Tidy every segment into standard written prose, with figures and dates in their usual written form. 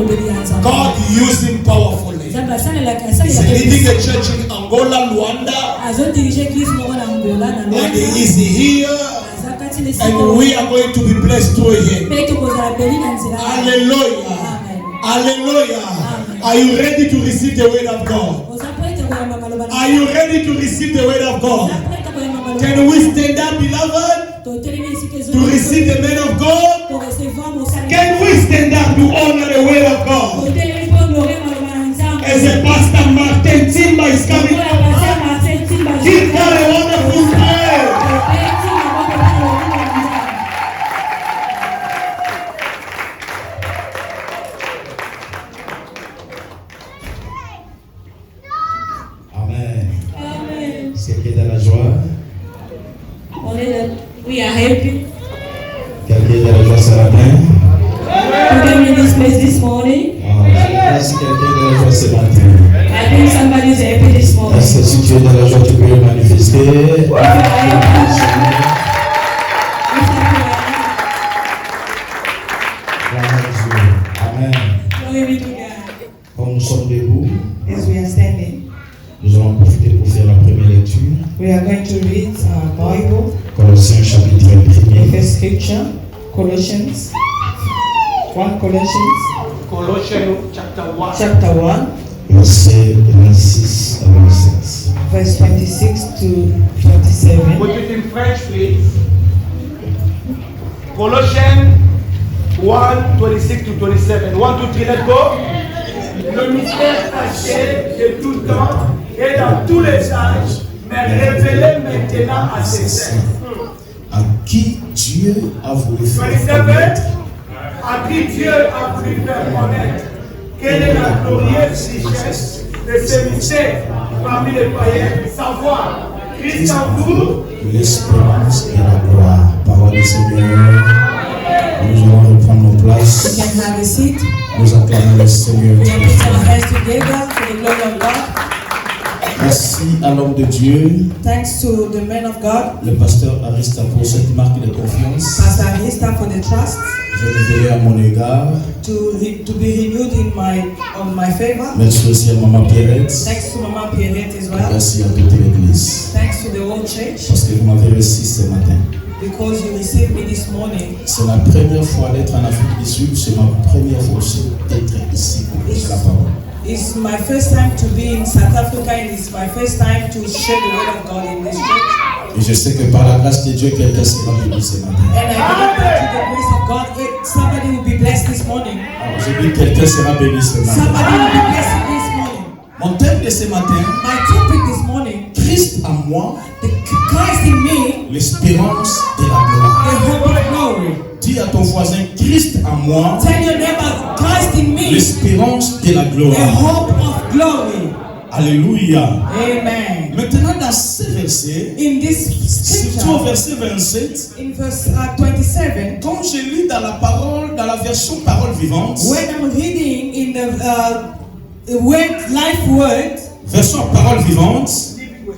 God used him powerfully. He's leading a church in Angola, Luanda. And he is here. And we are going to be blessed through him. Hallelujah. Hallelujah. Are you ready to receive the word of God? Are you ready to receive the word of God? Can we stand up, beloved, to receive the word of God? Can we stand up to honor the word of God? As a Pastor Martin Timba is coming up, give God a wonderful prayer. We are happy. Quelqu'un est de la joie ce matin? We came in this place this morning. Est-ce que quelqu'un est de la joie ce matin? I think somebody is happy this morning. Est-ce que si tu es de la joie, tu peux le manifester? Amen. Glory be to God. Comme nous sommes debout, As we are standing, nous allons profiter pour faire la première lecture. we are going to read our Bible. Colossiens chapitre 1. The first scripture, Colossians 1 Colossians chapter 1, Verset 26 à 27. verse 26 to 27. Put it in French, please. Colossians 1, 26 to 27. 1, 2, 3, let's go. Le mystère caché de tout temps et dans tous les âges, mais révélé maintenant à ses saints. À qui Dieu a voulu faire 27. connaître À qui Dieu a voulu faire connaître quelle est la glorieuse richesse de ce mystère parmi les païens, savoir Christ en vous. l'espérance et la gloire. Parole du Seigneur. Nous allons reprendre nos We places. can have a seat. Nous acclamons le Seigneur. We can put our hands together for the glory of God. Merci à l'homme de Dieu, Thanks to the man of God, le pasteur Arista, pour cette marque de confiance. Pastor Arista, for the trust Renouvelée à mon égard. to be renewed on my favor. Merci aussi à Maman Pierrette. Thanks to Mama Pierrette as well. Merci à toute l'église. Thanks to the whole church Parce que vous m'avez reçu ce matin. because you received me this morning. C'est la première fois d'être en Afrique du Sud. C'est ma première fois aussi d'être ici pour prêcher la parole. It's my first time to be in South Africa and it's my first time to share the word of God in this church. Et je sais que par la grâce de Dieu, quelqu'un sera béni ce matin. And I believe that through the grace of God, somebody will be blessed this morning. Je dis quelqu'un sera béni ce matin. Somebody will be blessed this morning. Mon thème de ce matin, My topic this morning, Christ en moi, the Christ in me, l'espérance de la gloire. the hope of glory. Dis à ton voisin, Christ en moi, Tell your neighbor, Christ in me, l'espérance de la the gloire. hope of glory. Alléluia. Amen. Maintenant, dans ce verset, In this surtout au scripture, verset 27, in verse 27, quand je lis dans la parole, dans la version parole vivante, when I'm reading in the life word, version parole vivante,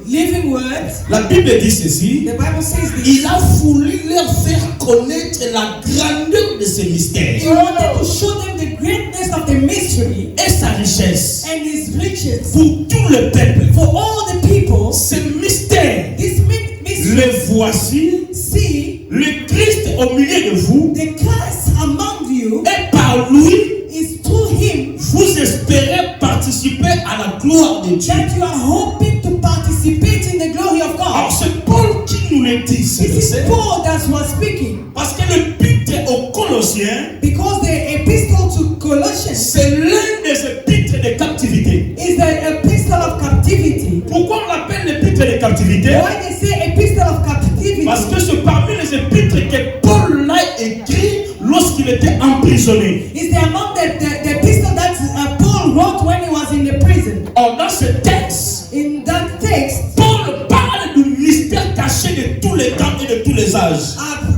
living word, la Bible dit ceci. the Bible says this. Il a voulu leur faire connaître la grandeur de ce mystère He wanted to show them the greatness of the mystery et sa richesse and his riches pour tout le peuple. for all the people. Ce mystère, This mystery, le voici, see, le Christ au milieu de vous, the Christ among you et par lui, is through him vous espérez participer à la gloire de Dieu. that you are hoping to participate in the glory of Alors God. c'est Paul qui nous le dit, ce This is verset, Paul that was speaking parce que l'épître aux Colossiens, because the epistle to Colossians c'est l'un des épîtres de captivité. is the epistle of captivity. Pourquoi on l'appelle l'épître de captivité? Why they say epistle of captivity? Parce que c'est parmi les épîtres que Paul l'a écrit lorsqu'il était emprisonné. Is the among the epistle that Paul wrote when he was in the prison. Or dans ce texte, In that text, Paul parle du mystère caché de tous les temps et de tous les âges.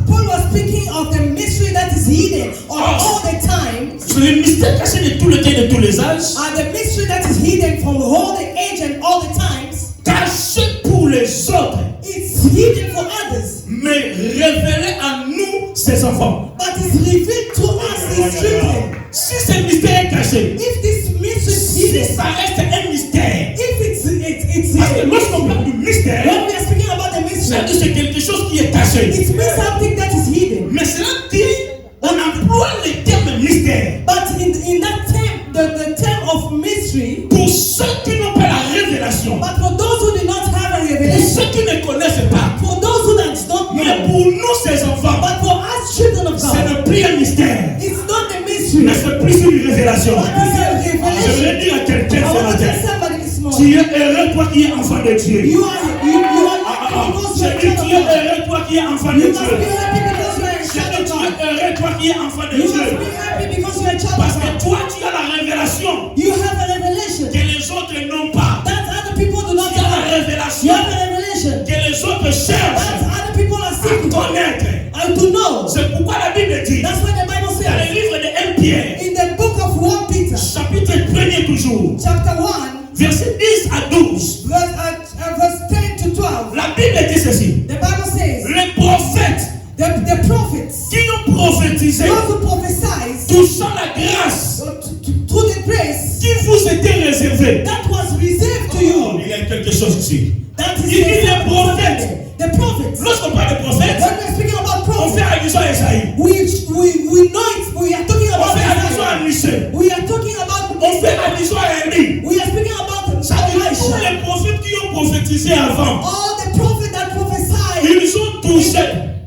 Paul was speaking of the mystery that is hidden on all the time. Le mystère caché de tous les temps et de tous les âges, The mystery that is hidden from all the age and all the times. caché pour les autres, It's hidden for others, mais révélé à nous, ses enfants. but it's revealed to us, his children. Si ce mystère est caché, if this mystery is hidden, si ça reste un mystère, if it's parce que hidden, lorsqu'on parle du mystère, when we are speaking about the ça mystery, dit c'est quelque chose qui est caché. it means something that is hidden. Mais cela dit, on emploie le terme mystère But in that term, the term of mystery, pour ceux qui n'ont pas la révélation, but for those who do not have a pour revelation, ceux qui ne connaissent pas. for those who don't Mais know, pour nous, ces enfants, but for us children of ce God, n'est plus un mystère, it's not a mystery, mais c'est plus une révélation. but it's a Je revelation. vais dire à quelqu'un I ce want to matin, tell somebody this tu morning, es heureux, toi qui es enfant de Dieu. you are lucky because you J'ai are a dit, child tu es of God. heureux, toi qui es enfant de You must be Dieu. happy because you are a J'ai child dit, of tu es God. heureux, toi qui es enfant de You must Dieu. be happy because you are a child Parce of que God. toi, tu as la révélation You have a revelation que les autres n'ont pas. that other people do not Tu as la have. You révélation have a revelation que les autres that cherchent other people are à seeking connaître. and to know. C'est pourquoi la Bible dit, That's what the Bible dans le says. livre de 1 Pierre, In the book of 1 Peter, chapitre 1er toujours, chapter 1, verset 10 à 12, verse 10 to 12, la Bible dit ceci. the Bible says, Les prophètes the prophets, qui ont prophétisé those who prophesied touchant la grâce through the grace qui vous était réservée. that was reserved to Oh, you. il y a quelque chose ici. That is Il dit les prophètes. the prophets. Lorsqu'on parle de prophètes, When we're speaking about on fait prophets, allusion à Esaïe. we know it. We are talking On about fait allusion à Isaiah. Michel. We are talking about On fait allusion à Élie. we are speaking about Ça veut dire tous Elisha. les prophètes qui ont prophétisé avant, All the prophets that prophesied ils ont touché.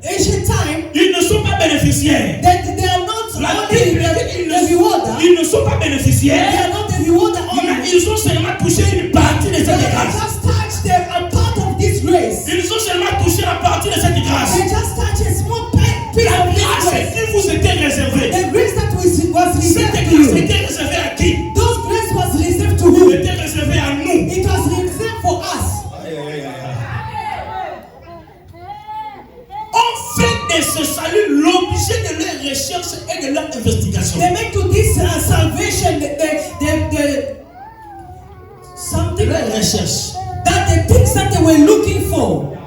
ancient time, Ils ne sont pas bénéficiaires. that they are not La only Bible dit the qu'ils rewarder, ils ne sont pas they bénéficiaires, are not the rewarder mais only. ils ont seulement touché une partie de They cette grâce. just touched a part of this grace. Ils ont seulement touché la partie de cette grâce. They just touched a small piece La of this grâce grace. qui vous était réservée. The grace that was Cette reserved to grâce you. était réservée à qui? Those grace was reserved to who? Était réservée à nous. It was reserved for us. On fait de ce salut l'objet de leur recherche et de leur investigation. They make to this salvation the something Leur recherche. that the things that they were looking for,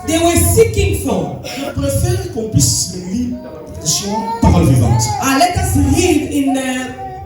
they were seeking for. Je préfère qu'on puisse lire sur parole vivante. Let us read in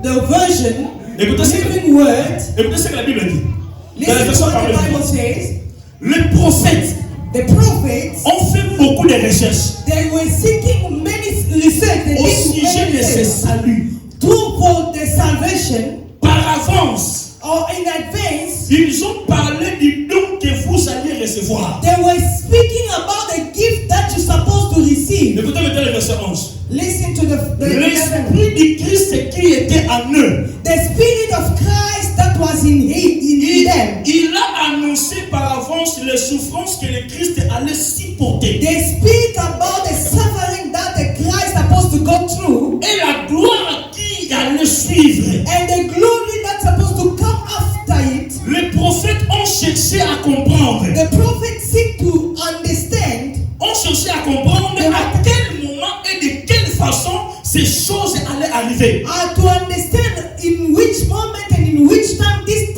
the version, Écoutez ce que, living word. écoutez ce que la Bible dit. Dans la Listen version to what parole the Bible vivante. says. Les prophètes The prophets, ont fait beaucoup de recherches they were seeking many research. They au did sujet many de ce research salut. for the salvation, Par avance, or in advance. ils ont parlé du don que vous allez recevoir. They were speaking about the gift that you're supposed to receive. Écoutez maintenant le verset 11. Listen to the 11. L'esprit du Christ qui était en eux, The spirit of Christ that was in them. il a annoncé par avance les souffrances que le Christ allait supporter. They speak about the suffering that the Christ supposed to go through Et la gloire qui allait suivre. and the glory that's supposed to come after it. Les prophètes ont cherché à comprendre. The prophets seek to understand Ont cherché à comprendre à quel moment et de quelle façon ces choses allaient arriver. to understand in which moment and in which time this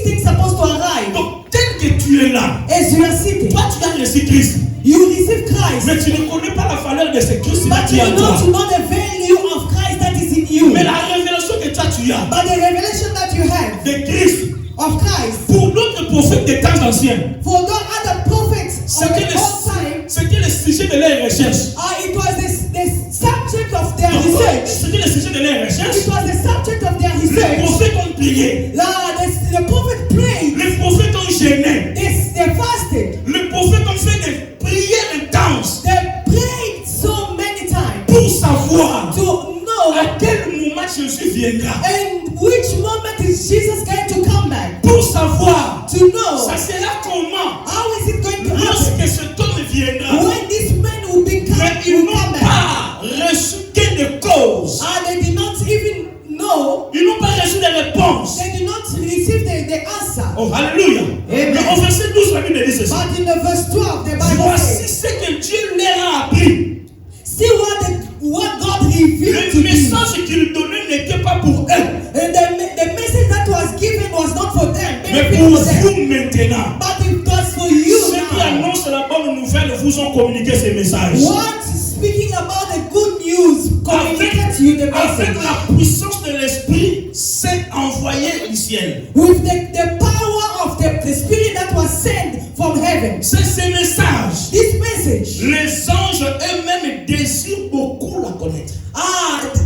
thing supposed to arrive. Donc, tel que tu es là, As you are sitting, toi tu as reçu Christ, you receive Christ, mais tu ne connais pas la valeur de ce Christ but qui you est en toi. don't know the value of Christ that is in you. Mais la révélation que toi tu as But the revelation that you have de Christ, of Christ, pour d'autres prophètes des temps anciens, for the other prophets of c'était the old time, le sujet de leur recherche. it was the subject of their Donc, research. c'était le sujet de leur It recherche. was the subject of their Les research. prophètes ont prié. The prophet prayed, Les prophètes ont gêné. they fasted, Les prophètes ont fait des prières intenses they prayed so many times pour savoir to know à quel moment Jésus viendra. and which moment is Jesus going to come back. Pour savoir, To know ça sera comment how is it going to happen lorsque cet homme viendra. when this man will Mais ils will n'ont come back. pas reçu que de cause. They did not even know. Ils n'ont pas reçu de réponse. They did not receive the answer. Oh, alléluia. Mais au verset 12, la Bible dit ceci. But in the verse 12, the Bible Voici says, ce que Dieu leur a appris. see what God revealed to Le them. message qu'il donnait n'était pas pour eux, And the message that was given was not for them, mais benefit pour for them, vous maintenant. but it was for you Ceux qui now. annoncent la bonne nouvelle vous ont communiqué ces messages. What speaking about the good news communicate you the Avec message. la puissance de l'esprit, c'est envoyé du ciel. With the power of the spirit that was sent from heaven. C'est ce message. This message. Les anges eux-mêmes désirent beaucoup la connaître.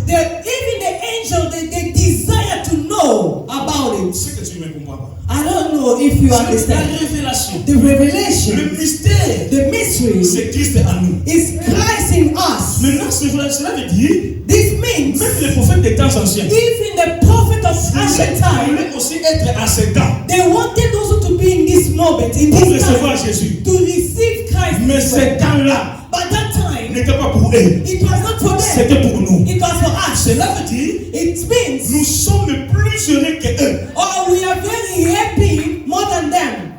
Even the angel, they desire to know about it. C'est que tu ne me comprends pas. I don't know if you C'est la understand. révélation. The revelation, Le mystère, the mystery c'est Christ en nous. is Christ in us. Maintenant, cela veut dire, This means même les prophètes des temps anciens, even the prophet of ancient time, voulaient aussi être à ce temps they wanted also to be in this moment, in pour this recevoir time, Jésus. to receive Christ. Mais ce temps-là But that time, n'était pas pour eux, it was not for them. c'était pour nous. It was for us. Cela veut dire, It means, nous sommes plus heureux que eux. oh, we are very happy more than them.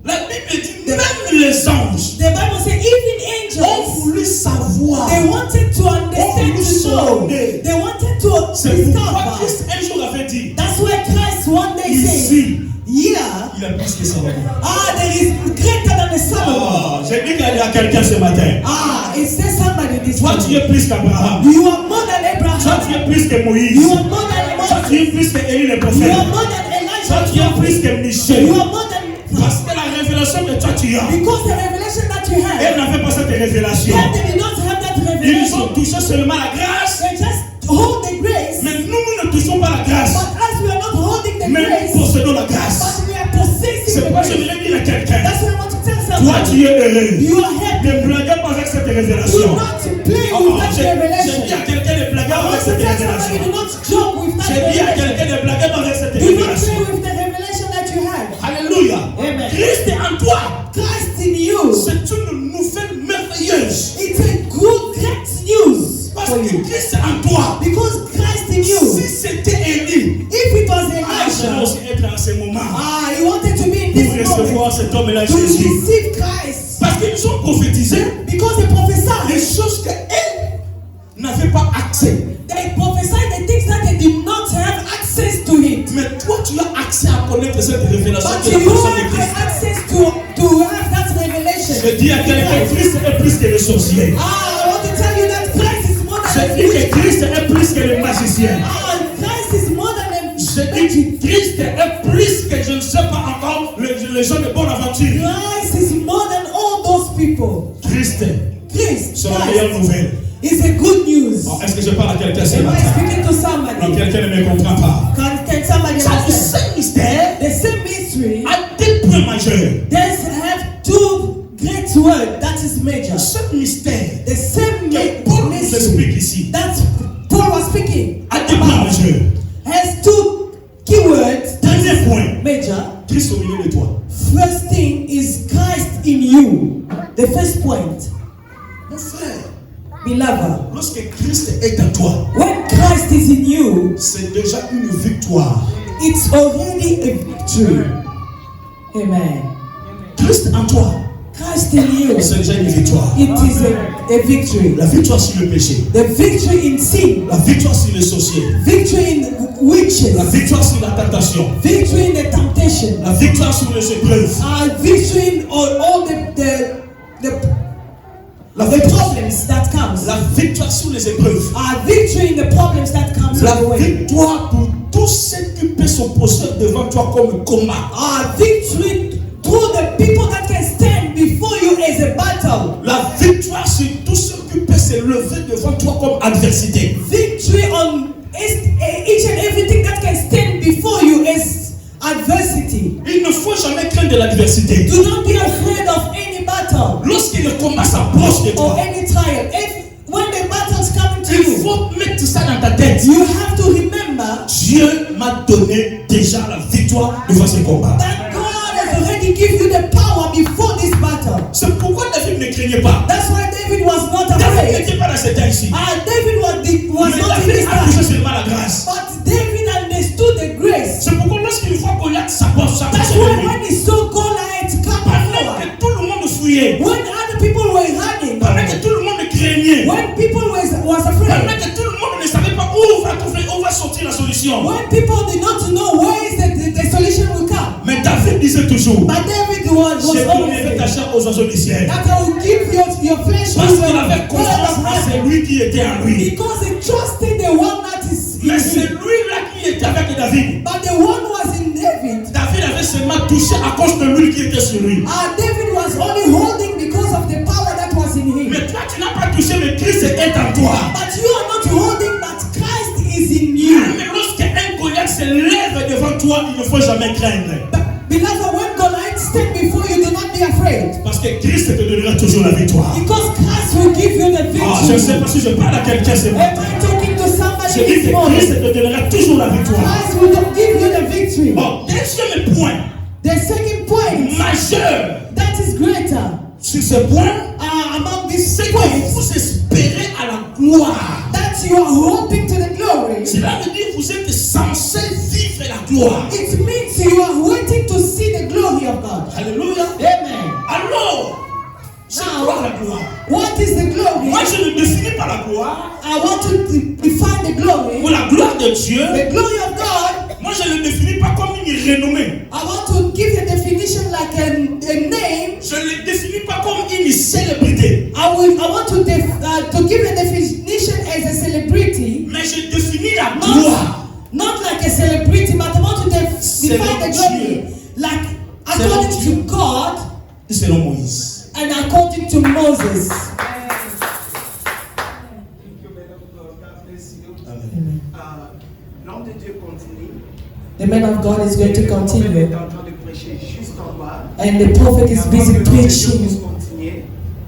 La Bible dit, même les anges The Bible says even ont angels, voulu savoir. they wanted to understand, to know. They wanted to C'est pourquoi discover. Christ un jour avait dit, That's why Christ one day said, ici, yeah, il a plus que ça. there is greater than the Solomon. Ah, j'ai dit qu'il y a quelqu'un ce matin. It says somebody this Toi, tu morning. es plus qu'Abraham. You are more than Toi, Abraham. tu es plus que Moïse. You are more than Toi, tu Moses. es plus que Élie le You prophète. are more than Toi, tu es Elijah. plus que Michel. You are more than, Parce que la révélation que toi tu as, because the revelation that you elle have, n'avait pas cette révélation. they did not have that Ils ont revelation. touché seulement la grâce. They just hold the grace. Mais nous ne touchons pas la grâce. But as we are not holding the Mais grace, nous possédons la grâce. but we are possessing C'est the pourquoi je grace. voulais dire à quelqu'un, That's what I want to tell toi somebody. tu es heureux. You are happy. Ne blaguez pas avec cette Do révélation. not play Oh, with that j'ai revelation. dit à quelqu'un de blaguer I avec want to cette tell somebody, révélation. do not joke with that J'ai dit à revelation. quelqu'un de blaguer avec cette Do not révélation. play with the revelation that you have. Alléluia. Amen. Christ est en toi. Christ in you. C'est une nouvelle merveilleuse. It's a good, great news Parce for que you. Christ est en toi. Because Christ in you. Si c'était Élie, If it was je vais Elijah, aussi être en ce moment he wanted to be in pour this moment recevoir cet homme-là to Jésus. receive Christ. Parce qu'ils ont prophétisé Because they les prophesied. choses qu'elle n'avait pas accès. They prophesied the things that they did not have access to it. Mais toi, tu as accès à connaître cette révélation But de la you personne de have Christ. access to have that revelation. Je dis à quelqu'un, Christ est plus que le sorcier. I want to tell you that Christ is more Je than a dis que witch. Christ est plus que le magicien. Christ is more than a Je dis que Christ est plus que je ne sais pas encore les gens de bonne aventure. Christ is more than all those people. Christ, Christ, c'est la meilleure Christ nouvelle. is a good news. Bon, est-ce que je parle à quelqu'un ce Am I matin? speaking to Non, somebody? quelqu'un ne me comprend pas. Can somebody Ça, understand? ce mystère The same mystery, a deux points majeurs. there's have two great words that is major. Ce mystère The same que Paul nous mystery explique ici that Paul was speaking a deux points about majeurs. has two keywords that Premier is point, major. Christ au milieu de toi. First thing is Christ in you. The first point, Mon frère, beloved, lorsque Christ est en toi, when Christ is in you, c'est déjà une victoire. it's already a victory. Amen. Christ en toi, Christ in you, c'est déjà une victoire. it is a victory. La victoire sur le péché, The victory in sin, la victoire sur les sorciers, victory in la witches, victoire sur la tentation, victory in the temptation, la victoire sur les épreuves, victory in all the problems that comes, la victoire sur les épreuves, victory in the problems that comes la our way, victoire pour tout ce qui peut s'opposer devant toi comme combat, victory through the people that can stand before you as a battle, la victoire sur tout ce qui peut se lever devant toi comme adversité. victory on each and everything that can stand before you as adversity. Il ne faut jamais craindre de l'adversité. Do not be afraid of any battle Lorsque le combat s'approche de or toi, any trial. When the battles come to il you, faut mettre ça dans ta tête. you have to remember Dieu m'a donné déjà la victoire devant ce combat. that God has already given you the power before this battle. C'est pourquoi David ne craignait pas. That's why David was not David afraid. n'était pas dans cet temps ici. David was Mais not in David this a touché time. seulement la grâce. But David understood the grace. C'est pourquoi lorsqu'il voit Goliath s'approche That's de why lui, when he saw Goliath come pendant forward, que tout le monde fouillait, when other people were running, pendant que tout le monde craignait, when people was pendant afraid, que tout le monde ne savait pas où va sortir la solution. when people did not know where is the solution will come. Mais David disait toujours, But David was j'ai donné always ta chair aux oiseaux du ciel. that I will give your flesh to Parce qu'il the avait confiance en celui qui était en lui. because he trusted the one that is in Mais c'est him. lui-là qui était avec David. But the one who was in David, David avait seulement touché à cause de l'huile qui était sur lui. David was only holding because of the power that was in him. Mais toi, tu n'as pas touché, mais Christ est en toi. But you are not holding, but Christ is in you. Mais lorsqu'un Goliath se lève devant toi, il ne faut jamais craindre. Beloved, when Goliath stand before you, do not be afraid. Parce que Christ te donnera toujours la victoire. Because Christ will give you the Je ne sais victory. pas si je parle à quelqu'un ce Am matin. I talking to Je somebody dis this que morning? Christ te donnera toujours la victoire. Christ will give you the victory. Bon, deuxième point The second point majeur that is greater sur ce point, among these c'est que points vous espérez à la gloire. that you are hoping to the glory. Cela veut dire que vous êtes censé vivre la gloire. It means you are waiting to see the glory of God. Alléluia. Amen. Alors, c'est quoi la gloire? What is the glory? Moi, je ne définis pas la gloire. I want to define the glory. Pour la gloire de Dieu, The glory of God, moi, je ne le définis pas comme une renommée. I want to give a definition like a name. Je ne le définis pas comme une célébrité. I want to give a definition as a celebrity. Mais je définis la gloire. Not like a celebrity, but I want to define the glory like according to God Selon Moïse. and according to Moses. L'homme de Dieu continue. The man of God is going to Il est continue, en train de prêcher juste en bas. and the prophet is busy Avant que l'homme de Dieu puisse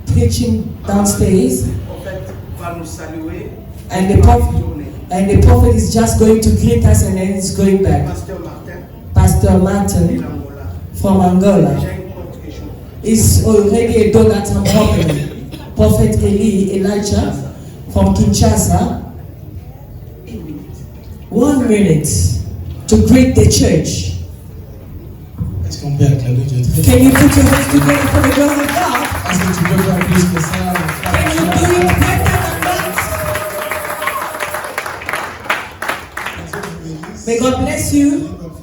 preaching continuer, downstairs, le prophète va nous saluer. and et the va prophet retourner. and the prophet is just going to greet us, and then he's going back. Pasteur Martin, Pastor Martin l'Angola. from Angola Déjà une porte que j'ouvre. is already a door that I'm opening. Prophet Elijah from Kinshasa, 1 minute to greet the church. Est-ce qu'on peut acclamer Dieu très Can you put your hands together for the glory of God? Est-ce que tu peux faire plus que ça? Can you do it better than that? May God bless you.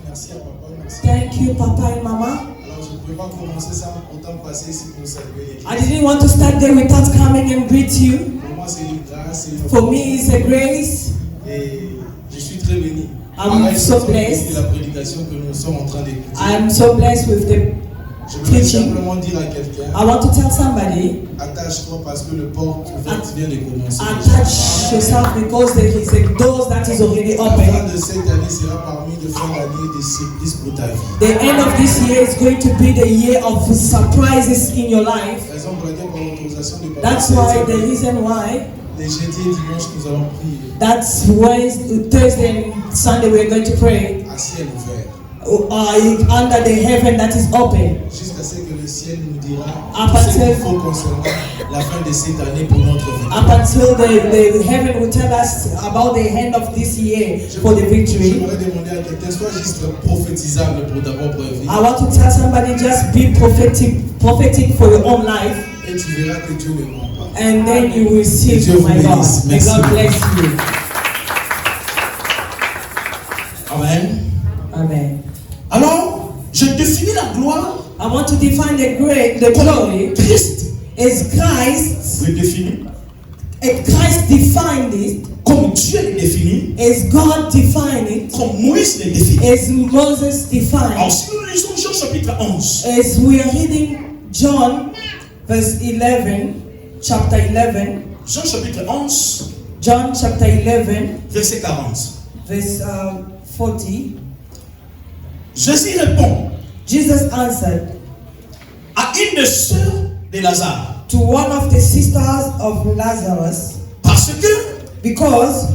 Merci à papa, merci. Thank you, Papa and Mama. Alors, je ne pouvais pas commencer sans autant passer ici pour saluer l'église. I didn't want to start there without coming and greet you. Pour moi, c'est une grâce. C'est une For me, it's a grace. Et je suis très béni. I'm Pareil, so c'est blessed. la prédication que nous sommes en train d'écouter. I'm so blessed with the Je voudrais teaching. simplement dire à quelqu'un, I want to tell somebody, attache-toi parce que le porte ouverte vient de commencer. attach yourself because there is a door that is already La open. fin de cette année sera parmi les fins d'année des surprises pour ta vie. The end of this year is going to be the year of surprises in your life. Raison pour laquelle, par l'autorisation de That's why the reason why les jeudis et dimanches, nous allons prier that's Wednesday, Thursday and Sunday we're going to pray à ciel ouvert. Under the heaven that is open. Jusqu'à ce que le ciel nous dira Up tout ce qu'il until- faut concernant la fin de cette année pour notre vie. Up until the heaven will tell us about the end of this year for the victory. J'aimerais demander à quelqu'un, sois juste prophétisable pour ta propre vie. I want to tell somebody, just be prophetic for your own life, Et tu verras que Dieu ne ment pas. and then you will see, Dieu vous my God. bénisse. May Merci. God bless you. Amen. Amen. Alors, je définis la gloire I want to define the glory Christ. as Christ. Le définit Christ defined it, comme Dieu le définit, as God defined it, comme Moïse le définit. as Moses Alors, defined. si nous lisons Jean chapitre 11, As we are reading John, verse 11, chapter 11, Jean chapitre 11, John chapter 11, verset 40. verse 40, Jésus répond Jesus answered à une des sœurs de Lazare, to one of the sisters of Lazarus, parce que because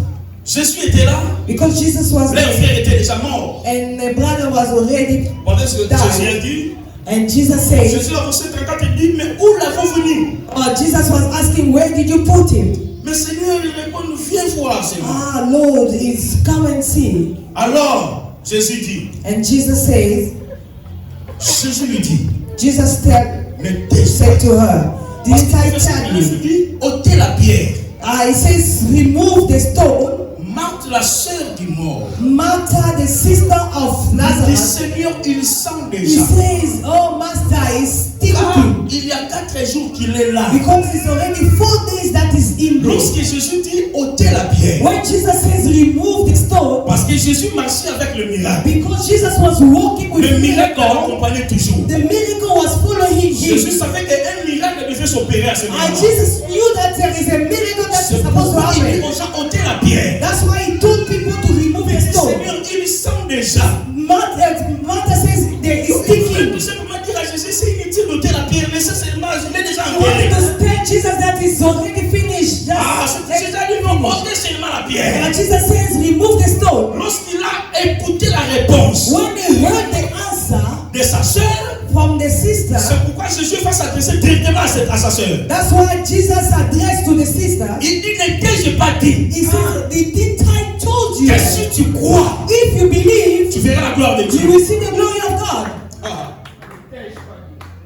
Jésus était là, Jesus was leur there, frère était déjà mort. and the brother was already, Pendant ce que Die. Jésus a dit, and Jesus said, Jésus a verset 34, il dit, mais où l'avons venu? Jesus was asking, where did you put him? Mais Seigneur, il répond, viens voir seulement. Ah, Lord, is come and see. Alors, Jésus dit, And Jesus says, Jésus lui dit, Jesus mais t'es said to her, Parce didn't que I verset tell 19 you? dit, ôtez la pierre. It says, remove the stone. Marthe, la sœur du mort. Martha, the sister of Le Lazarus, Seigneur, il sent he déjà. says, oh, Master is stinking. Il y a 4 jours qu'il est là. Because it's already 4 days that is in there. Lorsque Jésus dit ôtez la pierre, When Jesus says remove the stone, parce que Jésus marchait avec le miracle. because Jesus was walking with Le miracle miracle, l'accompagnait toujours. the miracle was following Jésus him. savait qu'un miracle devait s'opérer à ce And moment. Jesus knew that there is a miracle that is C'est supposed to pourquoi il dit happen. aux gens ôtez la pierre. That's why he told people to remove Il the dit stone. Seigneur, il sent déjà. Martha says there is Il voulait stinking. tout simplement dire à Jésus, c'est inutile d'ôter la pierre, laissez seulement, je l'ai déjà He wanted enterré. to tell Jesus that it's already finished. Ah, c'est déjà dit non, ôtez seulement la pierre. And Jesus says remove the stone. Lorsqu'il a écouté la réponse When he heard the answer de sa sœur, from the sister, c'est pourquoi Jésus va s'adresser directement à sa sœur. that's why Jesus addressed to the sister. Il dit, ne t'ai-je pas dit He says, didn't I told you que si tu crois, if you believe, tu verras la gloire de you Dieu. will see the glory of God? Ah.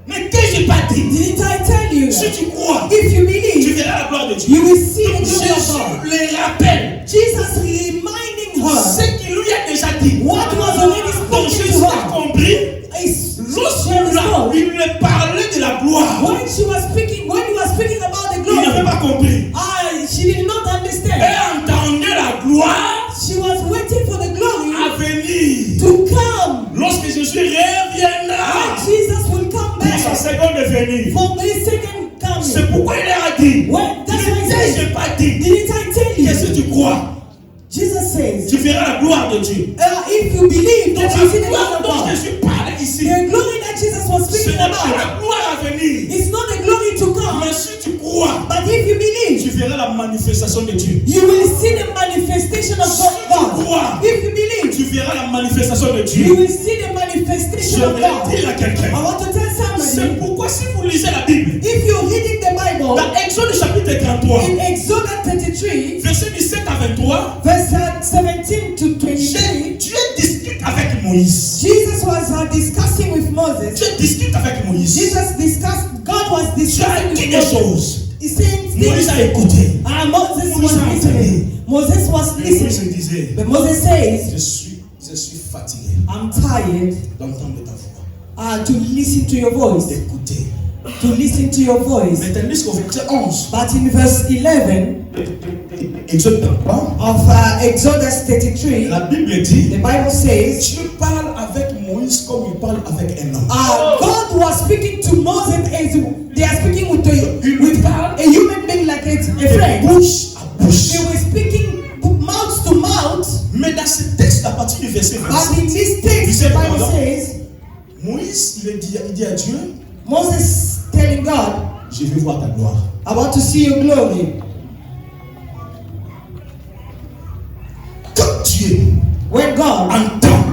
Ne t'ai-je pas dit, Didn't I tell you si that? tu crois, If you tu believe, verras la gloire de Dieu. you will see the glory of Jésus God. les rappelle Jesus reminding her ce qu'il lui a déjà dit. what was already Donc spoken Jésus to a her. compris. Is Il lui parlait de la gloire. when he was speaking about the Il n'avait glory, pas compris. she did not understand. Elle entendait la gloire She was waiting for the glory à venir. to come. Lorsque Jésus reviendra When Jesus will come pour sa back seconde venue. for the second C'est coming. pourquoi il leur a dit, When, that's why ne he t'ai-je says, pas dit didn't I tell que you? si tu crois, Jesus says, tu verras la gloire de Dieu. if you believe Donc that you see la the gloire glory of dont God, Jésus parle ici, the glory that Jesus was ce speaking n'est pas about, la gloire à venir. it's not the glory to come, Mais si tu crois, but if you believe, tu verras la manifestation de Dieu. you will see the manifestation of God. If you believe, Tu verras la manifestation de you Dieu. will see the Je manifestation of vais God. dire à I quelqu'un. want to tell C'est somebody, pourquoi si vous lisez la Bible, if you're reading the Bible, dans Exode chapitre 33, in Exodus 33, verset 17 à 23, verse 17 to 23, Dieu discute avec Moïse. Jesus was discussing with Moses. Dieu discute avec Moïse. God was Dieu a discussing dit with des Moses. choses. He said Moïse things. a écouté. Moses Moïse was a listening. Moses was Et Moïse listening. disait, But Moses says, je suis fatigué I'm tired d'entendre ta voix, to listen to your voice. d'écouter. To listen to your voice. Mais tandis qu'au verset 11, But in verse 11 Exode 33, of Exodus 33, la Bible dit, the Bible says, Dieu parle avec Moïse comme il parle avec un homme. God was speaking to Moses as they are speaking with a human being like a friend. Bouche à bouche. They were speaking mouth to mouth. Mais dans ce texte, à partir du verset But 26, in this text, the Bible says, Moïse il dit à Dieu, Moses telling God, je veux voir ta gloire. I want to see your glory. Quand Dieu When God, entend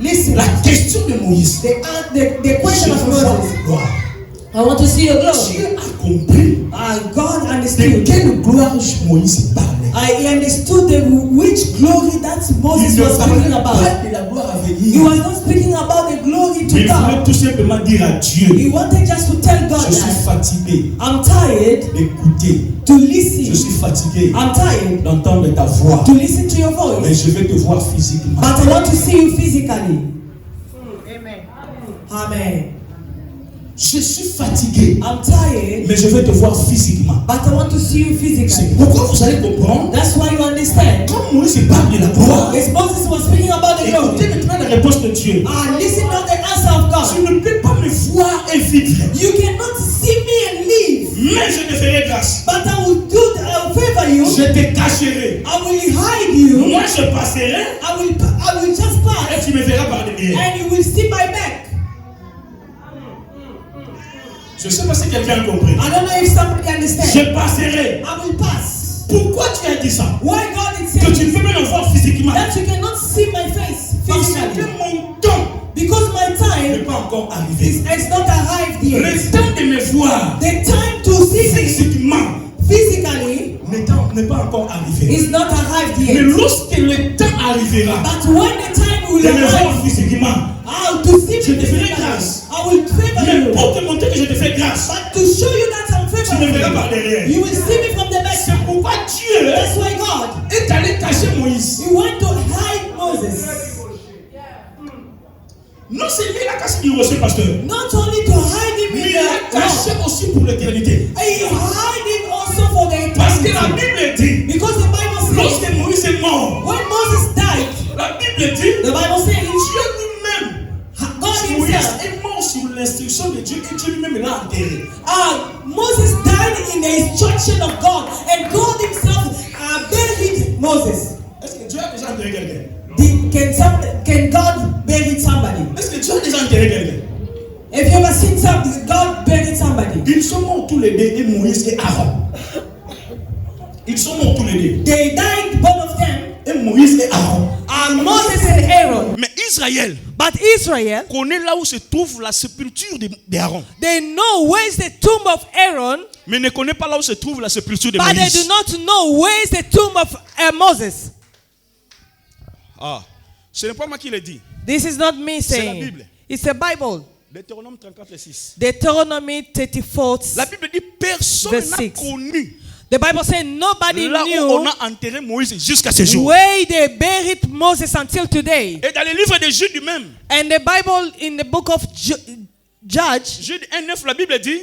listen, la question de Moïse, the question je of veux voir Moses, ta gloire. I want to see your glory. Dieu a compris God de understood. quelle gloire Moïse parlait. He understood which glory that Moses Il ne was parlait speaking about. pas de la gloire à He venir. was not speaking about the glory to Il voulait come. tout simplement dire à Dieu, He wanted just to tell God je suis that fatigué I'm tired d'écouter. to Je listen. suis fatigué I'm tired d'entendre ta voix. to listen to your Mais voice. je vais te voir physiquement. But I want to see you physically. Amen. Je suis fatigué, I'm tired, mais je vais te voir physiquement. but I want to see you physically. C'est pourquoi vous allez comprendre. That's why you understand. Quand Moïse parle de la gloire, As Moses was speaking about the écoutez glory, maintenant la réponse de Dieu. listen to the answer of Tu God. ne peux pas me voir et vivre, You cannot see me and live, mais je te ferai grâce. but I will favor you. Je te cacherai. I will hide you. Moi, je passerai I will just pass, et tu me verras par derrière. and you will see my back. Je ne sais pas si quelqu'un a compris. I don't know if somebody understands. Je passerai. I will pass. Pourquoi tu as dit ça? Why God is Que tu saying ne peux pas me voir physiquement. that you cannot see my face Parce que physically? mon temps Because my n'est time pas encore arrivé. has not arrived yet. Le temps de me voir The time to see me physiquement physically n'est pas encore arrivé. is not arrived Mais yet. lorsque le temps arrivera But when the time will de me voir arrive, physiquement, to see je me te ferai physically, grâce. I will favor Mais you. pour te montrer que je te fais grâce, But to show you that I'm tu me verras favoring par derrière. you, you will see me from the back. C'est pourquoi Dieu That's why God est allé cacher Moïse. He went to hide Moses. Non, c'est lui la caché du rocher, pasteur. Not only to hide him Mais in il l'a the caché aussi pour l'éternité. he hide him also for the Parce que la eternity. Bible dit, Because the Bible says lorsque Moïse est mort, when Moses died, la Bible dit, the Bible says Dieu lui-même, God Moïse himself, est mort sur l'instruction de Dieu et Dieu lui-même l'a enterré. Moses died in the instruction of God, and God himself buried Moses. Est-ce que Dieu a déjà enterré quelqu'un? Can God bury somebody? Est-ce que Dieu a déjà enterré quelqu'un? Have you ever seen God buried somebody? Ils sont morts tous les deux, et Moïse et Aaron. Ils sont morts tous les deux. They died, both of them. Et Moïse et Aaron. Moses and Aaron. Mais Israël But Israel, connaît là où se trouve la sépulture d'Aaron. they know where is the tomb of Aaron, Mais ne connaît pas là où se trouve la sépulture de but they Moïse. do not know where is the tomb of Moses. Ah, ce n'est pas moi qui le dis. This is not me C'est la saying. Bible. It's the Bible. Deutéronome 34:6. Deuteronomy 34. La Bible dit personne Verse n'a 6. connu The Bible says nobody là où on knew a enterré Moïse jusqu'à ce jour. where they buried Moses until today. Et dans le livre de Jude même, And the Bible in the book of Judge, Jude 1:9, la Bible dit,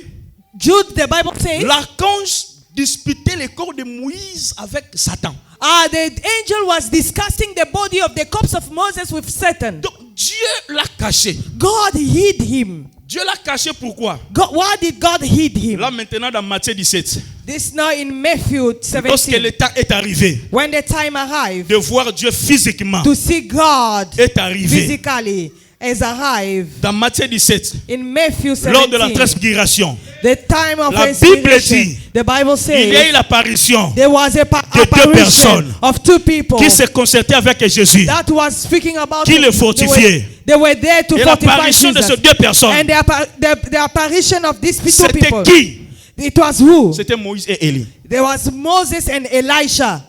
Jude, the Bible says, l'archange disputait le corps de Moïse avec Satan. the angel was discussing the body of the corpse of Moses with Satan. Donc Dieu l'a caché. God hid him. Dieu l'a caché pourquoi? Why did God hid him? Là maintenant dans Matthieu 17, This now in Matthew lorsque 17. le temps est arrivé When the time arrived de voir Dieu physiquement, to see God est arrivé. physically has arrived. Dans Matthieu 17, In Matthew lors de la 17, transfiguration, the time of La transfiguration, Bible dit, the Bible il y a eu says l'apparition there was a deux apparition personnes of two people qui se concertaient avec Jésus. that was speaking about Qui le fortifiait. They were there to Et fortify l'apparition de ces Jesus. deux personnes, And the apparition of these two c'était people, qui? it was who? C'était Moïse et Élie. There was Moses and Elisha.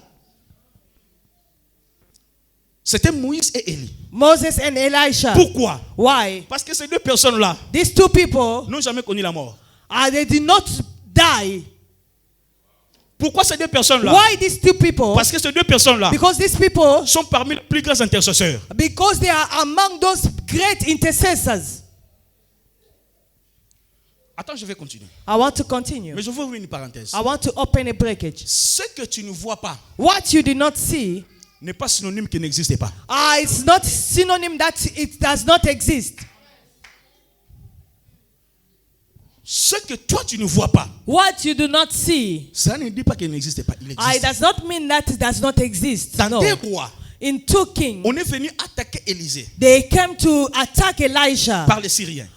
C'était Moïse et Élie. Moses and Elisha. Pourquoi? Why? Parce que ces deux personnes-là These two people, n'ont jamais connu la mort. they did not die. Pourquoi ces deux personnes-là? Why these two people? Parce que ces deux personnes-là Because these people, sont parmi les plus grands intercesseurs. because they are among those great intercessors. Attends, je vais continuer. I want to continue. Mais je veux ouvrir une parenthèse. I want to open a breakage. Ce que tu ne vois pas What you did not see, n'est pas synonyme qu'il n'existe pas. it's not synonym that it does not exist. Ce que toi tu ne vois pas, What you do not see, ça ne dit pas qu'il n'existe pas. Il it existe. does not mean that it does not exist. Dans No. des rois, In 2 Kings, on est venu attaquer Élisée they came to attack Elisha par les Syriens.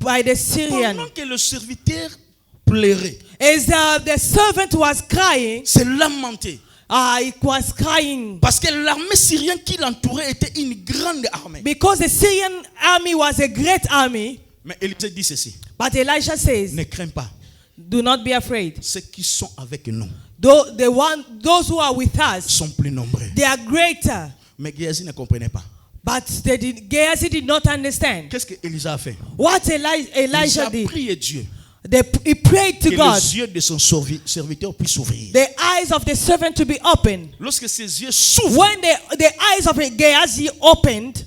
by the Syrian. Pendant que le serviteur pleurait, As the servant was crying, s'est lamenté. it was crying Parce que l'armée syrienne qui l'entourait était une grande armée. because the Syrian army was a great army. Mais Élisée dit ceci: But Elisha says, ne crains pas, do not be afraid. ceux qui sont avec nous Those who are with us, sont plus nombreux. they are greater. Mais Géasi ne comprenait pas. But Gehazi did not understand. Qu'est-ce que Élisée a fait? What Élisée Elijah a did. prié Dieu He prayed to que God. les yeux de son serviteur puissent s'ouvrir. The eyes of the servant to be opened. Lorsque ses yeux s'ouvrent, When the eyes of Gehazi opened,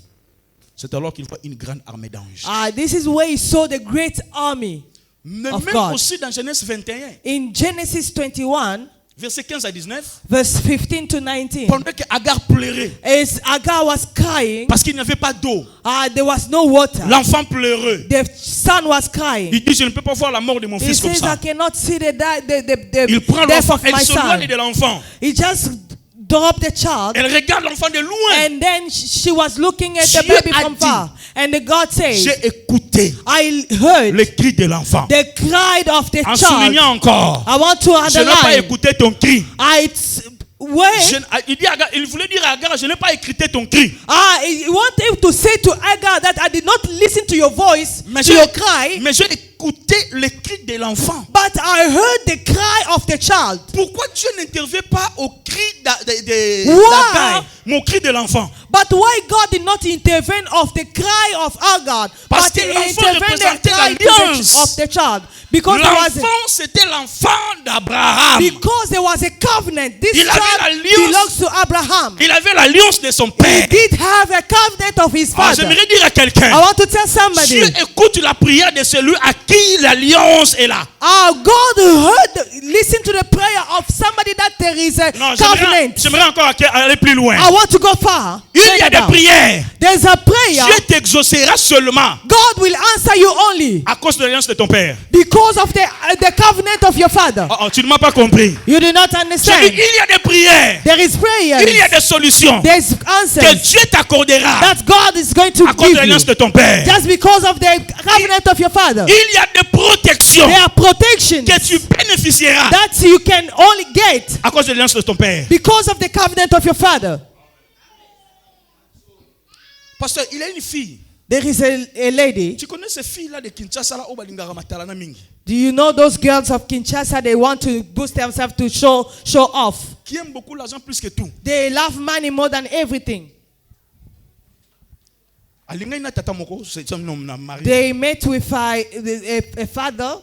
c'est alors qu'il voit une grande armée d'anges. this is where he saw the great army Mais of même God. aussi dans Genèse 21, In Genesis 21, versets 15 à 19, verse 15 to 19. pendant que Agar pleurait As Agar was crying, parce qu'il n'y avait pas d'eau, there was no water. l'enfant pleurait. The son was crying. Il dit: je ne peux pas voir la mort de mon He fils comme says, I ça. cannot see the Il prend death l'enfant, of elle my s'éloigne son. de l'enfant. He just dropped the child, Elle regarde l'enfant de loin. and then she was looking at the Dieu baby a from dit, far. And God said, J'ai écouté I heard le cri de l'enfant. the cry of the En child. soulignant encore, I want to je n'ai pas underline. écouté ton cri. Il voulait dire à Agar: je n'ai pas écouté ton cri. He wanted to say to Agar that I did not listen to your voice, Mais to your cry, j'ai écouté le cri de l'enfant. but I heard the cry of the child. Pourquoi Dieu n'intervient pas au cri Why? d'Agar, mon cri de l'enfant? But why God did not intervene of the cry of Hagar, Parce but que He l'enfant intervened the représentait cry l'alliance. of the child? Because there was L'enfant, c'était l'enfant d'Abraham. because there was a covenant. This Il avait child l'alliance. belongs to Abraham. Il avait l'alliance de son He père. did have a covenant of his father. J'aimerais dire à I quelqu'un, want to tell somebody. Dieu écoute la prière de celui à qui l'alliance est là. Listen to the prayer of somebody that there is a Non, covenant. j'aimerais encore aller plus loin. I want to go far. Il y a des prières. There's a prayer. Dieu t'exaucera seulement God will answer you only à cause de l'alliance de ton père. because of the covenant of your father. Tu ne m'as pas compris. You do not Je dis, understand. il y a des prières. There is prayer. Il y a des solutions There's que answers Dieu t'accordera that God is going to à cause de give l'alliance you de ton père. just because of the covenant of your father. Il y a des protections There are protections que tu bénéficieras that you can only get à cause de l'alliance de ton père. because of the covenant of your father. Pasteur, il a une fille. There is a lady. Tu connais ces filles-là de Kinshasa là, au balingara matalana mingi, Do you know those girls of Kinshasa? They want to boost themselves to show off. qui aiment beaucoup l'argent plus que tout. They love money more than everything. Alinga ina tata moko, c'est un homme na mari. They met with a father,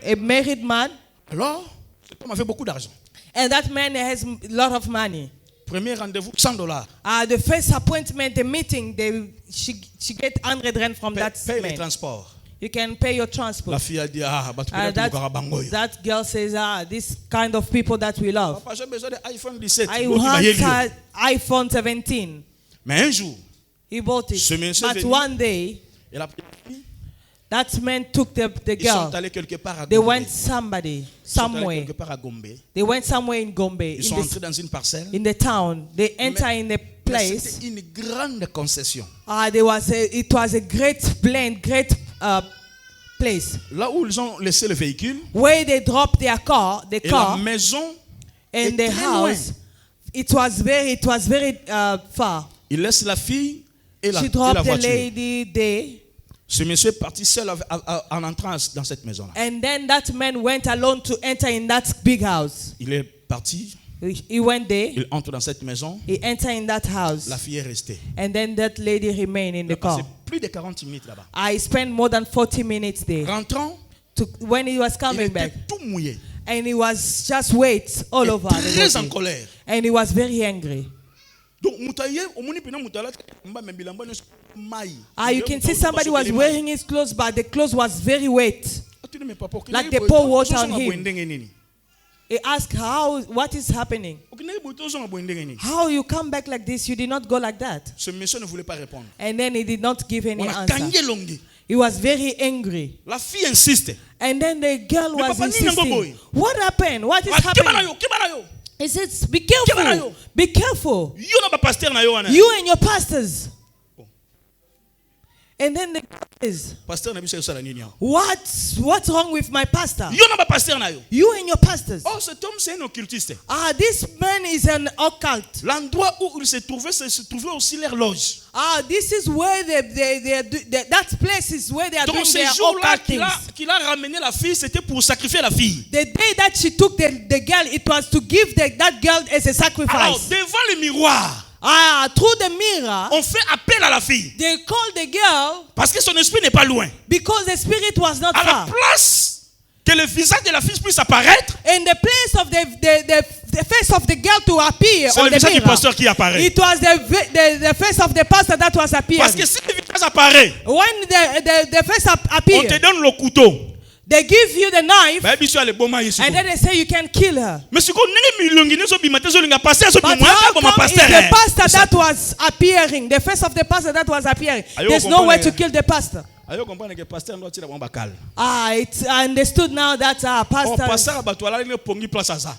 a married man, Alors, cet homme avait beaucoup d'argent. and that man has a lot of money. Premier rendez-vous, $100. The first appointment, the meeting, she get 100 rand from that Paye le man. transport. You can pay your La transport. fille a dit, That girl says, this kind of people that we love. Papa, j'ai besoin de iPhone 17. I Donc, il va want y aller. her iPhone 17. Mais un jour, He bought it. Ce monsieur But venu. one day, elle a pris la fille, that man took the ils girl. sont allés quelque part à They Gombe. went Ils sont allés somewhere. quelque part à Gombe. They went somewhere in Gombe, Ils sont entrés dans une parcelle. in the town. They enter in the Mais place. c'était une grande concession. It was a great blend, great place Là où ils ont laissé le véhicule, where they dropped their car, et la maison, and est the très house. It was very far. ils laissent la fille et la She dropped the voiture. lady there, Ce monsieur est parti seul en entrant dans cette maison-là. and then that man went alone to enter in that big house. Il est parti, He went there. il entre dans cette maison, He entered in that house, la fille est restée. and then that lady remained in Il the a passé car. plus de 40 minutes là-bas. I spent more than 40 minutes there. Rentrant, When he was il coming était back, tout mouillé. and he was just wet all Et over the très en body. colère. And he was very angry. Donc, moutaye, omoni pena moutala, mba membilamba nyonso mai. You can see somebody was wearing his clothes, but the clothes was very wet. Like they pour water on him. He asked, what is happening? How you come back like this? You did not go like that. Ce monsieur ne voulait pas répondre. And then he did not give any On a answer. gagné longue. He was very angry. La fille insiste. And then the girl was papa, nini nango boy? insisting. What happened? What is happening? He says, be careful. Be careful. Yo na ba pasteur na yo wana. You and your pastors. And then the girl says, Pasteur na biso sala nini? what's wrong with my pastor? Yo na ba pasteur na yo. You and your pastors. Oh, cet homme c'est un occultiste. This man is an occult. L'endroit où il se trouvait aussi leur loge. This is where that place is where they are Donc doing ce their jour-là occult things. qu'il a ramené la fille, c'était pour sacrifier la fille. The day that she took the girl, it was to give that girl as a Alors, sacrifice. devant le miroir, Through the mirror, on fait appel à la fille. they called the girl Parce que son esprit n'est pas loin. because the spirit was not À la far. place que le visage de la fille puisse apparaître, In the place of the face of the girl to appear c'est on le the visage du mirror, pasteur qui apparaît. it was the face of the pastor that was appearing. Parce que si le visage apparaît, When the face on te appeared, donne le couteau. they give you the knife, Bah, biso ale boma yesu. and then they say you can kill her. Mais ce qu'on n'est milongi ne so bimate so linga pasteur so But bimwa how comme un come is pasteur. the pastor that was appearing, the face of the pastor that was appearing? Are you There's no way to comprendre? kill the pastor. Ayo comprendre que pasteur ndo tira bomba kal. I understood now that Oh, pastor pasteur ala ne pongi place asa.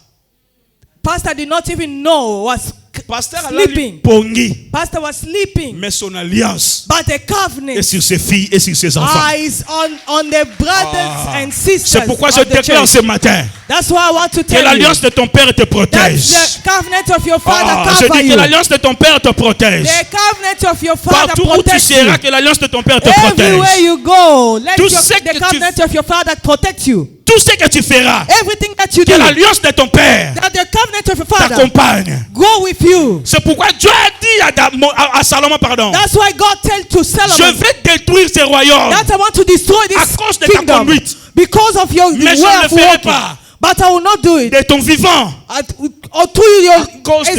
did not even know was Pasteur ala sleeping. pongi. Pastor was sleeping, Mais son alliance but the est covenant sur ses filles et sur ses enfants. is on the brothers and sisters. C'est pourquoi je of the déclare church. ce matin That's why I want to que tell you l'alliance de ton père te that protège. the covenant of your father Je cover dis que you. l'alliance de ton père te protège. The covenant of your father Partout où tu protects you. seras, que l'alliance de ton père te Everywhere protège. you go, let Tout ce que the tu- covenant of your father protect you. Tout ce que tu feras, Everything that you que l'alliance de ton père that the covenant of your father t'accompagne. go with you. C'est pourquoi Dieu a dit à Salomon, pardon. That's why God told to Solomon. Je vais détruire ces royaumes. That I want to destroy this à cause de ta kingdom conduite. because of your Mais je way ne le of ferai walking. pas. But I will not do it. De ton vivant. As de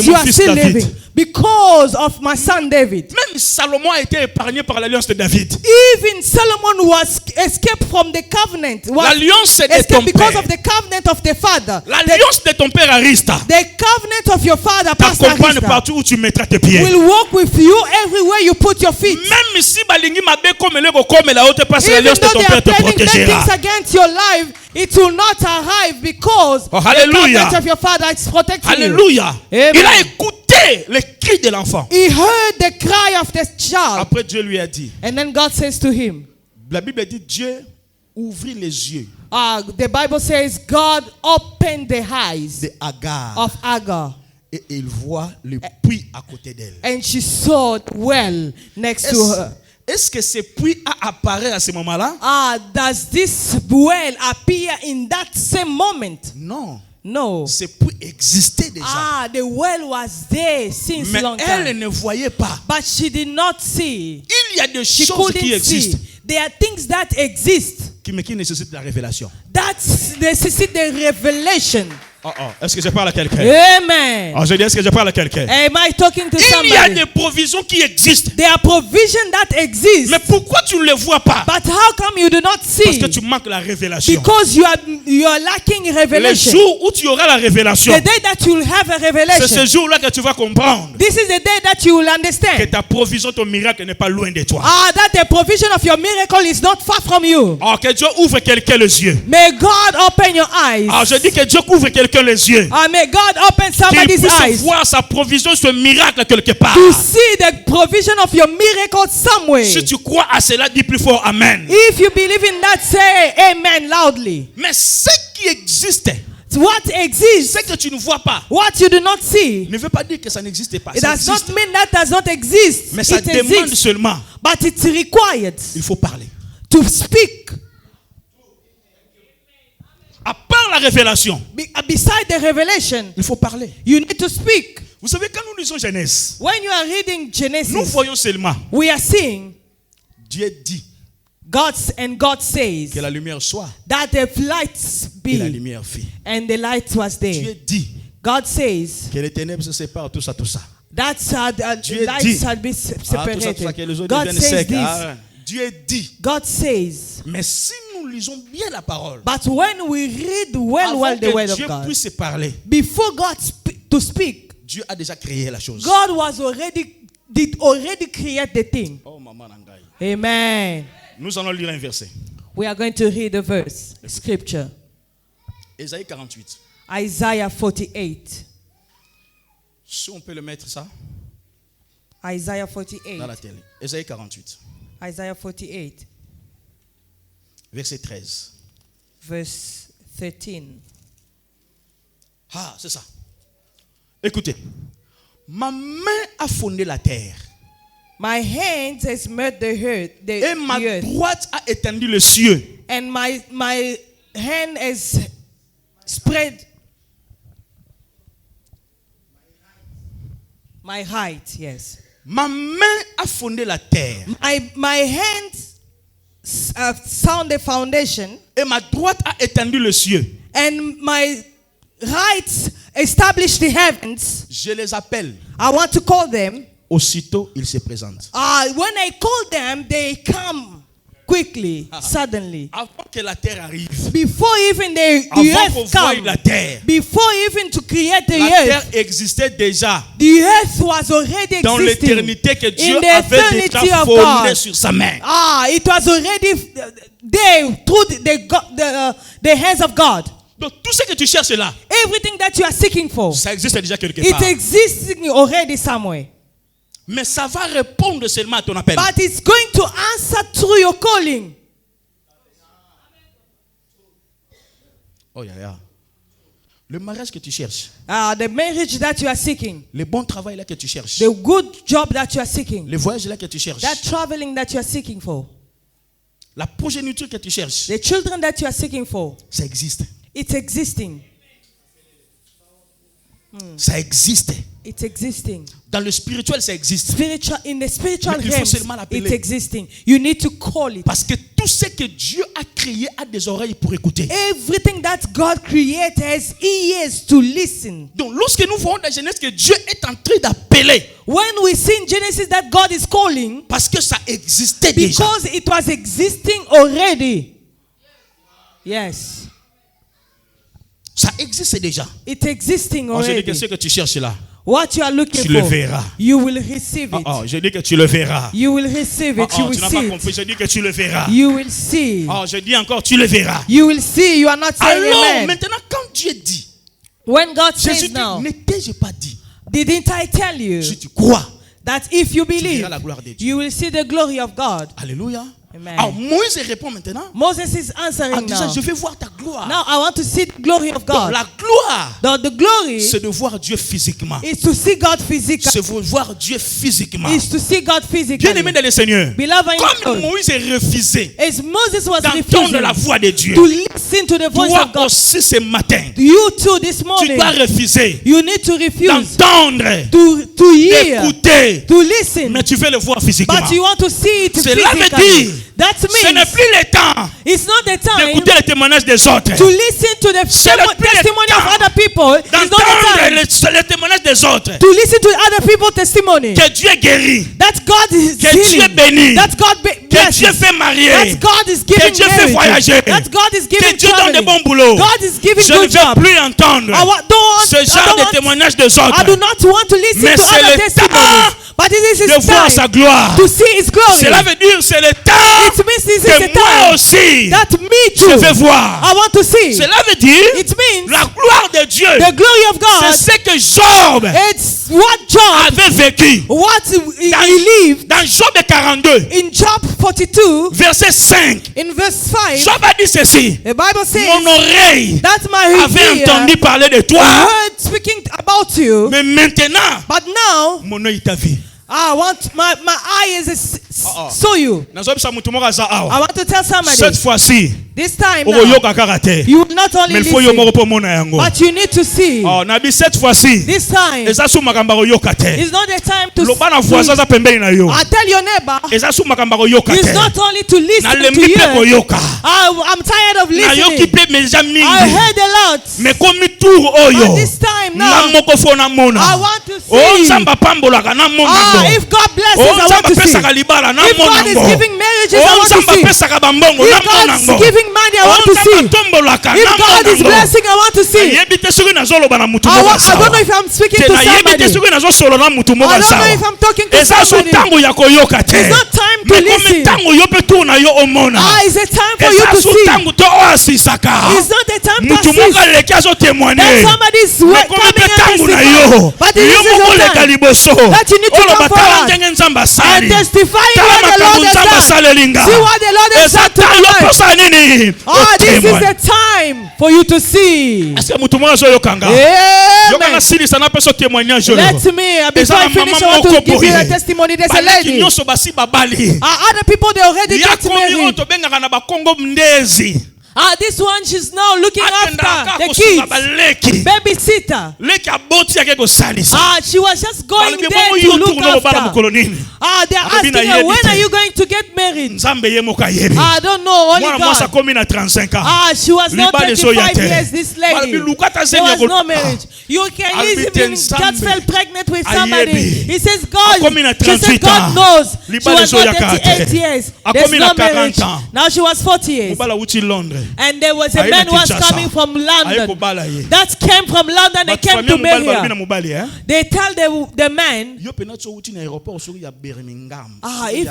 you mon are fils still David. living. Because of my son David. Même Salomon a été épargné par l'alliance de David. Even Solomon was escaped from the covenant. L'alliance de ton Because père. of the covenant of the father. L'alliance de ton père Arista The covenant of your father, Pastor t'accompagne Arista, partout où tu mettras tes pieds. will walk with you everywhere you put your feet. Même si balingi mabe comme le comme la haute passe Even l'alliance de though ton they père are te planning bad protégera. things against your life, it will not arrive because Oh, the hallelujah. covenant of your father is protecting you. Alléluia. Amen. Il a écouté les cris de l'enfant. He heard the cry of the child. Après Dieu lui a dit. And then God says to him, La Bible dit Dieu ouvrit les yeux the Bible says God opened the eyes de Agar of Agar. et il voit le puits à côté d'elle. And she saw the well next to her. Est-ce que ce puits a apparu à ce moment-là? Does this well appear in that same moment? Non. No. Ce puits existait déjà. The well was there since Mais long elle time. ne voyait pas. But she did not see. Il y a des She choses qui couldn't existent see. There are things that exist qui nécessitent la révélation. that necessitate the revelation. Est-ce que je parle à quelqu'un? Amen. Je dis, est-ce que je parle à quelqu'un? Am I talking to Il y a somebody? des provisions qui existent. There are provisions that exist. Mais pourquoi tu ne les vois pas? But how come you do not Parce see? que tu manques la révélation. Because you are lacking Le revelation. jour où tu auras la révélation, The day that you will have a c'est revelation, ce jour-là que tu vas comprendre this is the day that you will que understand ta provision, ton miracle n'est pas loin de toi. that the provision of your miracle is not far from you. Que Dieu ouvre quelqu'un les yeux. May God open your eyes. Je dis que Dieu ouvre quelqu'un les yeux. May God open Qu'il somebody's puisse eyes voir sa provision, ce miracle quelque part. to see the provision of your miracle somewhere. Si tu crois à cela, dis plus fort Amen. If you believe in that, say amen loudly. Mais ce qui existe, What exists, ce que tu ne vois pas, what you do not see, ne veut pas dire que ça n'existe pas. it Ça does not existe. mean that does not exist. Mais ça It demande exists, seulement, but it's required il faut parler. to speak. À part la révélation, Beside the revelation, il faut parler. you need to speak. Vous savez, quand nous lisons Genèse, When you are reading nous Genesis, voyons seulement we are seeing Dieu dit God says que la lumière soit that the lights et la be, lumière fit. and the light was there. Dieu dit God says que les ténèbres se séparent, tout ça, tout ça. that the Dieu lights dit. had been Tout ça, tout ça, separated. que les eaux God deviennent says secs. this. Dieu dit. God says. Mais si nous lisons bien la parole, But when we read well avant the word que of Dieu God, puisse parler, before God to speak, Dieu a déjà créé la chose. God did already create the thing. Oh, maman nangai. Amen. Nous allons lire un verset. We are going to read the verse, scripture. Ésaïe 48. Isaiah 48. Si on peut le mettre ça Isaiah dans 48. la télé. Ésaïe 48. Isaiah 48, Verset 13. verse 13. C'est ça. Écoutez. Ma main a fondé la terre. My hand has made the earth, Et ma the earth, droite a étendu le cieux. and my hand has spread my height. Yes, Ma main a fondé la terre. my hands sound the foundation, Et ma droite a étendu le cieux. and my right established the heavens. Je les appelle. I want to call them. Aussitôt, ils se présentent. When I call them, they come quickly, suddenly. Avant que la terre arrive, Before even the avant qu'on earth voie come, la terre, before even to create the la terre earth, existait déjà the earth was already dans existing. l'éternité que Dieu In the avait eternity déjà of fondé God. sur sa main. It was already there through the hands of God. Donc tout ce que tu cherches là, Everything that you are seeking for, ça existe déjà quelque it part. exists already somewhere. Mais ça va répondre seulement à ton appel. But it's going to answer through your calling. Oh yeah, yeah. Le mariage que tu cherches, The marriage that you are seeking, le bon travail là que tu cherches, the good job that you are seeking, le voyage là que tu cherches, that traveling that you are seeking for, la progéniture que tu cherches, the children that you are seeking for, ça existe. it's existing. Ça existe. It's existing. Dans le spirituel, ça existe. In the spiritual Mais il faut realms, seulement l'appeler. it's existing. You need to call it. Parce que tout ce que Dieu a créé a des oreilles pour écouter. Everything that God created has ears to listen. Donc, lorsque nous voyons dans Genèse que Dieu est en train d'appeler, When we see in Genesis that God is calling, parce que ça existait déjà. because it was existing already. Yes. Ça existe déjà. It's existing Je dis que already. ce que tu cherches là, What you are looking tu le for, verras. you will receive it. Je dis que tu le verras. You will receive it. You will Tu n'as see pas it. compris, je dis que tu le verras. You will see. Je dis encore, tu le verras. You will see. You are not saying Alors, amen. maintenant, quand Dieu dit, When God Jésus says dit, now, ne t'ai-je pas dit, didn't I tell you si tu crois, that if you tu believe, verras la gloire de Dieu. you will see the glory of God? Alléluia. Amen. Alors, Moïse répond maintenant Moses is en answering disant, now. je vais voir ta gloire. Now I want to see the glory of Donc, God. la gloire, The glory c'est de voir Dieu physiquement. is to see God physically. C'est voir Dieu physiquement. Is to see God Bien aimé physically. dans le Seigneur, Beloved in comme God, Moïse est refusé as Moses was d'entendre la refusing voix de Dieu, to listen to the voice toi of God, aussi ce matin, you too this tu morning, dois refuser you need to refuse d'entendre, to hear, d'écouter, to listen, mais tu veux le voir physiquement. but you want to see it Cela veut physically. dire, That ce n'est means plus le temps it's not the time d'écouter les témoignages des autres, to listen to the C'est le plus testimony le of temps other people. It's not the d'entendre time les témoignages des autres, to listen to other people's testimony. que Dieu guérit, That God is que Dieu healing. bénit, That God que Dieu blesses. fait marier, That God is que giving Dieu fait marriage. voyager, That God is que giving Dieu donne de traveling. bons boulots. God is giving Je ne good veux job. plus entendre ce genre de témoignages des autres, I do not want to listen mais to c'est other le testimonies. temps But it is de His voir time sa gloire. to see His glory. Cela veut dire c'est le temps It means this is que the moi time aussi that me je too vais voir. I want to see. Cela veut dire It means la gloire de Dieu. the glory of God. C'est ce que Job It's what Job, avait vécu. what he lived Dans Job 42, in Job 42, verset 5, in verse 5. Job a dit ceci. The Bible says Mon oreille that my avait ear entendu parler de toi, heard speaking about you, mais maintenant, but now mon œil t'a vu. I want my eyes saw you. I want to tell somebody Cette fois-ci, this time you now, you will not only listen, but you need to see. Cette fois-ci, This time it's is not the time to I tell your neighbor it's not only to listen to you. I'm tired of listening. I heard a lot. But this time now, I want to see. If God blesses, I want to see. If God is giving marriages, I want to see. If God is giving money, I want to see. If God is blessing, I want to see. I don't know if I'm speaking to somebody. I don't know if I'm talking to somebody. It's not time to listen. It's a time for you to see. It's not the time to assist. That somebody is coming and testifying. But it is your time that you need to come forward and testifying what the Lord has done. See what the Lord has done tonight. This is the time for you to see. Amen. Let me, before I finish, I want to give you a testimony. There's a lady. Other people, they already got married. This one, she's now looking after the kids. Babysitter. She was just going there to look after. They're asking her, when are you going to get married? I don't know, only God. She was not 35 years, this lady. There was no marriage. You can easily just fell pregnant with somebody. He says, God, she said, God knows. She was not 38 years. There's no marriage. Now she was 40 years. And there was a man who was coming from London. That came from London. They came to marry her. They tell the man, if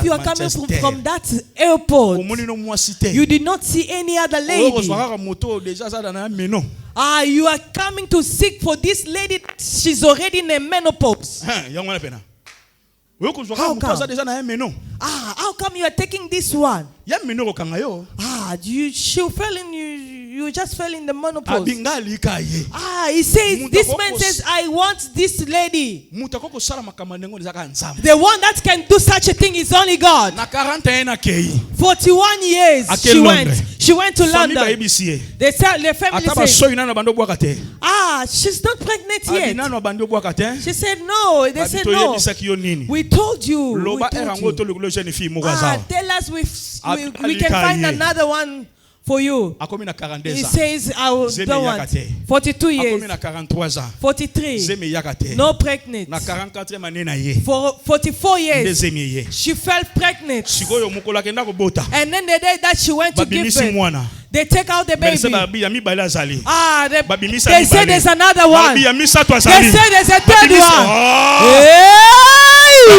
you are coming from that airport, you did not see any other lady. You are coming to seek for this lady. She's already in a menopause. How come? How come you are taking this one? She fell in you just fell in the menopause. Abinga alika ye. He says, this man says, I want this lady. The one that can do such a thing is only God. Na 41 akei. 41 years she went. She went to London. They said, the family said, she's not pregnant yet. She said, no. They said, no. We told you. Tell us we can find another one for you. He says, I don't want. 42 years. 43. No pregnant. For 44 years. She fell pregnant. And then the day that she went to give birth, they take out the baby. They say there's another one. They say there's a third one. They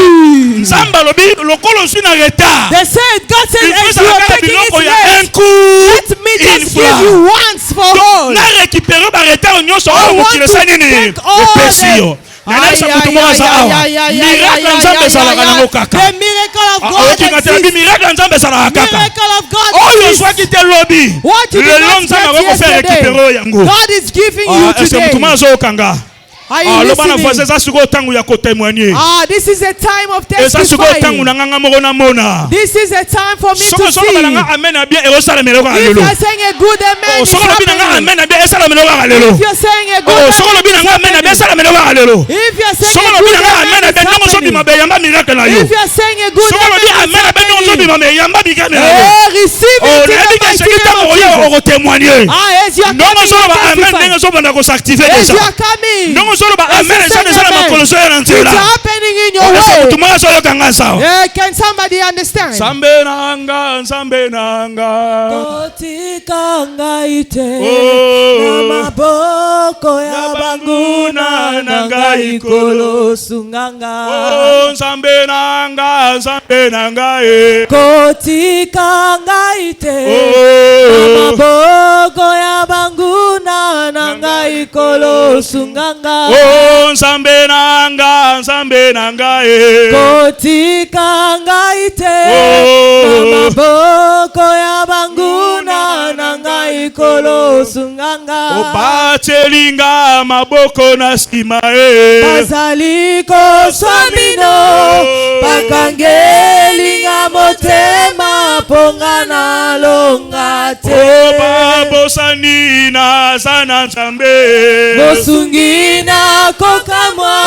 said, God said, you are taking it late. Let me just give you once for all. I want to take all the miracle of God exists. Miracle of God exists. What you did not get yesterday, God is giving you today. Are you listening? This is a time of testifying. This is a time for me to see. If you are saying a good amen, it's happening. If you're saying a good amen, it's happening. If you're saying a good amen, it's happening. If you're saying a good amen, it's happening. Receive it in the mighty name of Jesus. As you are coming, it's happening in your world. Can somebody understand? Kotika ngaite na maboko ya banguna na ngai kolosunganga. Kotika ngaite na maboko ya banguna na ngai kolosunganga. Nzambe nanga kotika ngaite na maboko ya banguna na ngai kolosunganga. Obatelinga maboko na sima bazali koswamino bakangelinga motema pongana longate. Obabosani na sana Nzambe mosungina kokamwa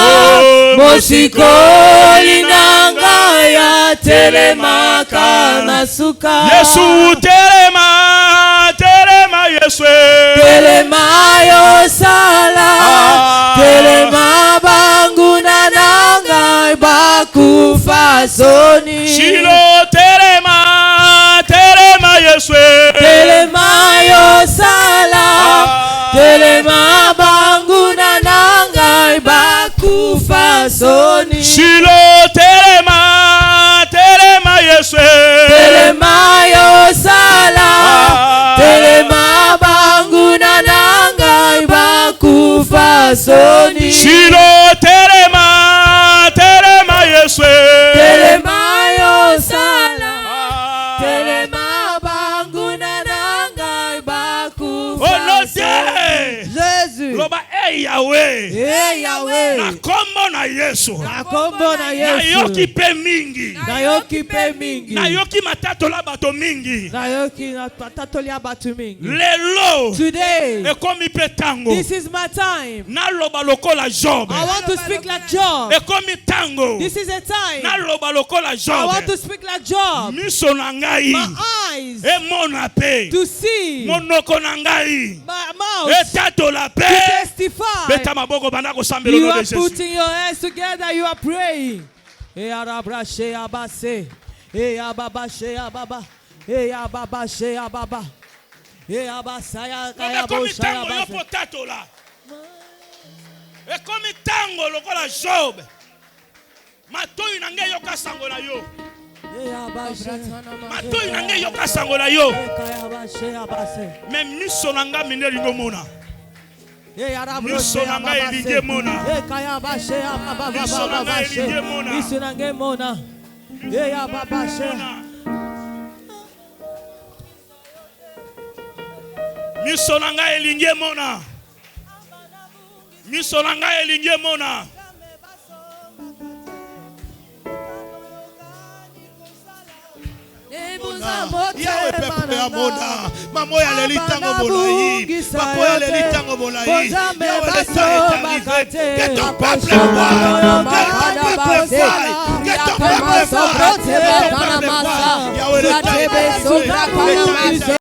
mosikoli nanga ya telemaka na suka. Yesu telema Yesu telema yo sala telema banguna nanga bakufa soni. Shilo telema Yesu telema yo sala telema banguna nanga bakufa soni. Shilo telema Yesu telema yo sala telema banguna nanga bakufa soni. Shilo telema Yesu telema yo sala telema banguna nanga bakufa soni. Jésus loba Yahweh na kombo na Yesu nayoki pe mingi nayoki matatola bato mingi lelo today ekomi pe tango this is my time naloba lokola Job. I want to speak like Job. Ekomi tango this is a time naloba lokola Job. I want to speak like Job. Miso na ngai my eyes emona pe to see monoko na ngai my mouth etatola pe to testify. Beta maboko banda ko sambelo you no are de putting your hands together, you are praying. E arabra she abase e ababa she ababa e ababa she ababa e abasaya kaya bosha abase. Ekomi tango lokola Job. Matoi nange yoka sango na yo. Matoi nange yoka sango na yo. Me miso nanga mineri no mona. Miso nanga elinge mona. Miso nanga elinge mona. Miso nanga mona. E ababa she. Misonanga elingie mona. Misonanga elingie mona. Yawe pepe ya moda. Mamo ya leli tango bolayi. Papa ya leli tango bolayi. Yawe le temps est arrivé. Que ton peuple voie. Que ton peuple voie. Que ton peuple voie. Yawe le temps est arrivé.